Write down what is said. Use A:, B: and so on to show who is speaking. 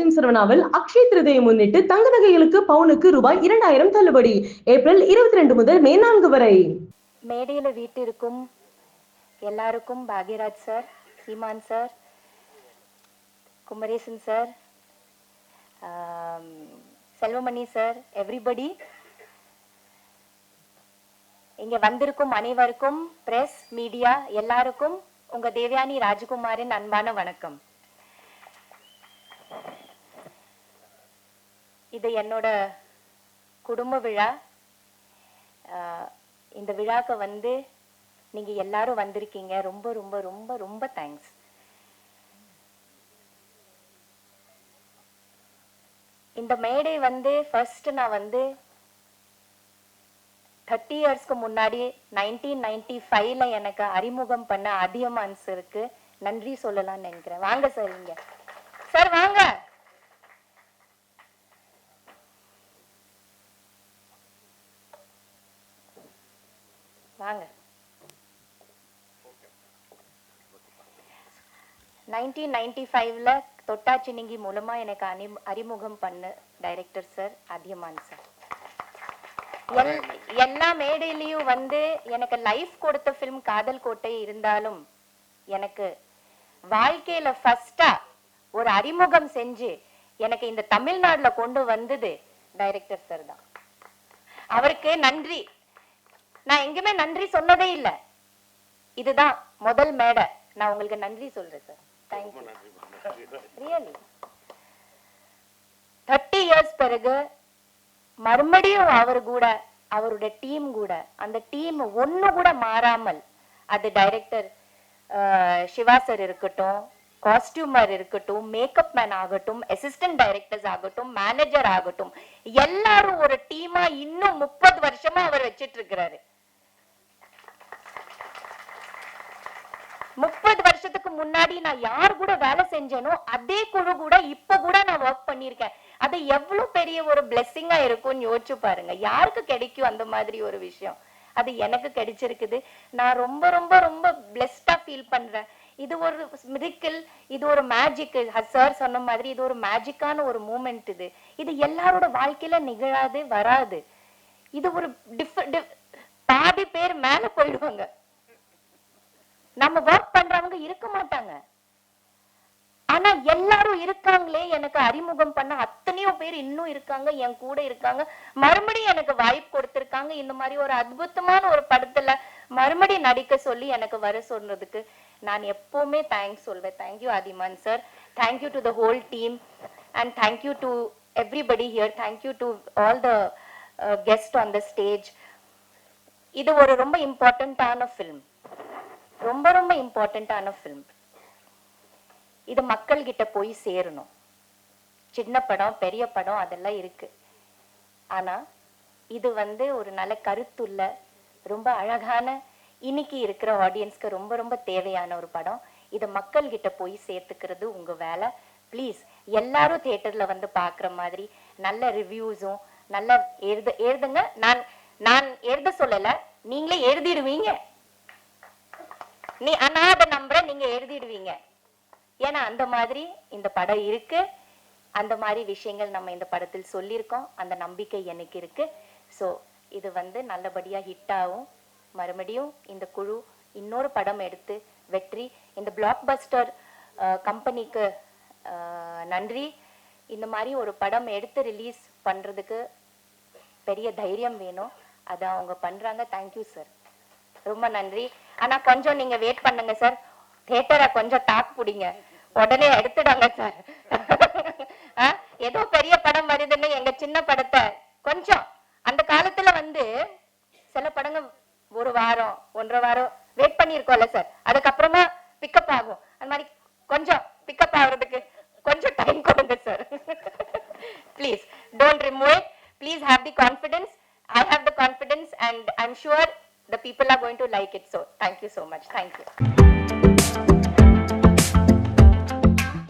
A: Western சரவணாவில் Akshaya Tritiya முன்னிட்டு தங்க நகைகளுக்கு பவுனுக்கு ரூபாய் 2000 தள்ளுபடி. ஏப்ரல் 22 முதல் மே 4 வரை.
B: மேடையில வீட்டிற்கும் எல்லாருக்கும் Bhagyaraj sir, Seeman sir, Kumaresan sir, Selvamani sir, everybody, இங்க வந்திருக்கும் அனைவருக்கும், பிரஸ் மீடியா எல்லாருக்கும் உங்க தேவயானி ராஜகுமாரின் அன்பான வணக்கம். இது என்னோட குடும்ப விழா. இந்த விழாக்கு வந்து நீங்க எல்லாரும் வந்திருக்கீங்க. ரொம்ப ரொம்ப ரொம்ப ரொம்ப தேங்க்ஸ். இந்த மேடை வந்து ஃபர்ஸ்ட் நான் வந்து 30 இயர்ஸ்க்கு முன்னாடி 1995ல எனக்கு அறிமுகம் பண்ண அதியமான் சாருக்கு நன்றி சொல்லலாம்னு நினைக்கிறேன். வாங்க சார், இங்க சார் வாங்க. வாங்க. 1995ல தொட்டாச்சினிங்கி மூலமா எனக்கு அறிமுகம் பண்ண டைரக்டர் சார் அதியமான் சார். எல்லா மேடையிலையும் வந்து எனக்கு லைஃப் கொடுத்த ஃபிலிம் காதல் கோட்டை இருந்தாலும் எனக்கு வாழ்க்கையில ஃபர்ஸ்டா ஒரு அறிமுகம் செஞ்சு எனக்கு இந்த தமிழ்நாடுல கொண்டு வந்தது டைரக்டர் சார் தான். அவருக்கு நன்றி. நான் எங்குமே நன்றி சொன்னதே இல்லை. இதுதான் முதல் மேடை. நான் உங்களுக்கு நன்றி சொல்றேன் சார். தேங்க்யூ. ரியலி 30 இயர்ஸ் பிறகு மறுபடியும் அவர் கூட, அவருடைய டீம் கூட, அந்த டீம் ஒண்ணு கூட மாறாமல், அது டைரக்டர் சிவா சார் இருக்கட்டும், காஸ்டியூமர் இருக்கட்டும், மேக்கப் மேன் ஆகட்டும், அசிஸ்டன்ட் டைரக்டர்ஸ் ஆகட்டும், மேனேஜர் ஆகட்டும், எல்லாரும் ஒரு டீமா இன்னும் 30 வருஷமா அவர் வச்சிட்டு இருக்கிறாரு. 30 வருஷத்துக்கு முன்னாடி நான் யார் கூட வேலை செஞ்சேனோ அதே குழு கூட இப்ப கூட நான் ஒர்க் பண்ணிருக்கேன். அது எவ்வளவு பெரிய ஒரு பிளெஸிங்கா இருக்கும்னு யோசிச்சு பாருங்க. யாருக்கு கிடைக்கும் அந்த மாதிரி ஒரு விஷயம்? அது எனக்கு கிடைச்சிருக்குது. நான் ரொம்ப ரொம்ப ரொம்ப பிளெஸ்டா ஃபீல் பண்றேன். இது ஒரு மிராக்கிள், இது ஒரு மேஜிக். சார் சொன்ன மாதிரி இது ஒரு மேஜிக்கான ஒரு மூமெண்ட். இது எல்லாரோட வாழ்க்கையில நிகழாது, வராது. இது ஒரு பாதி பேர் மேல போயிடுவாங்க, நம்ம ஒர்க் பண்றவங்க இருக்க மாட்டாங்க. ஆனா எல்லாரும் இருக்காங்களே, எனக்கு அறிமுகம் பண்ண அத்தனையோ பேர் இன்னும் இருக்காங்க, என் கூட இருக்காங்க, மறுபடியும் எனக்கு வாய்ப்பு கொடுத்திருக்காங்க. இந்த மாதிரி ஒரு அற்புதமான ஒரு படத்துல மறுபடியும் நடிக்க சொல்லி எனக்கு வர சொன்னதுக்கு நான் எப்பவுமே தேங்க்ஸ் சொல்வேன். Thank you Athiyaman sir, thank you to the whole team, and thank you to everybody here. Thank you to all the guest on the stage. இது ஒரு ரொம்ப இம்பார்ட்டன்டான ஃபிலிம், ரொம்ப ரொம்ப இம்பார்ட்டன்டான ஃபிலிம். இது மக்கள் கிட்ட போய் சேரணும். சின்ன படம், பெரிய படம் அதெல்லாம் இருக்கு. ஆனா இது வந்து ஒரு நல்ல கருத்துள்ள, ரொம்ப அழகான, இன்னைக்கு இருக்கிற ஆடியன்ஸ்க்கு ரொம்ப ரொம்ப தேவையான ஒரு படம். இதை மக்கள் கிட்ட போய் சேர்த்துக்கிறது உங்க வேலை. ப்ளீஸ் எல்லாரும் தியேட்டர்ல வந்து பாக்குற மாதிரி நல்ல ரிவ்யூஸும் நல்ல எழுதுங்க. நான் எழுத சொல்லல, நீங்களே எழுதிடுவீங்க. நான் அதை நம்புறேன், நீங்க எழுதிடுவீங்க. ஏன்னா அந்த மாதிரி இந்த படம் இருக்கு, அந்த மாதிரி விஷயங்கள் நம்ம இந்த படத்தில் சொல்லியிருக்கோம். அந்த நம்பிக்கை எனக்கு இருக்கு. ஸோ இது வந்து நல்லபடியா ஹிட் ஆகும். மறுபடியும் இந்த குழு இன்னொரு படம் எடுத்து வெற்றி. இந்த பிளாக் பஸ்டர் கம்பெனிக்கு நன்றி. இந்த மாதிரி ஒரு படம் எடுத்து ரிலீஸ் பண்றதுக்கு பெரிய தைரியம் வேணும். அதை அவங்க பண்றாங்க. தேங்க்யூ சார், ரொம்ப நன்றி. ஆனா கொஞ்சம் நீங்க வெயிட் பண்ணுங்க சார். தியேட்டரை கொஞ்சம் டாக் பிடிங்க, உடனே எடுத்துடாங்க சார். ஏதோ பெரிய படம் வருதுன்னு எங்க சின்ன படத்தை கொஞ்சம், அந்த காலத்துல வந்து சில படங்கள் 1 வாரம் 1.5 வாரம் வெயிட் பண்ணிருக்கோம்ல சார், அதுக்கப்புறமா பிக்கப் ஆகும். அந்த மாதிரி கொஞ்சம் பிக்கப் ஆகுறதுக்கு கொஞ்சம் டைம் கொடுங்க sir. Please don't remove it. Please have the confidence. I have the confidence and I'm sure the people are going to like it. So thank you so much. Thank you.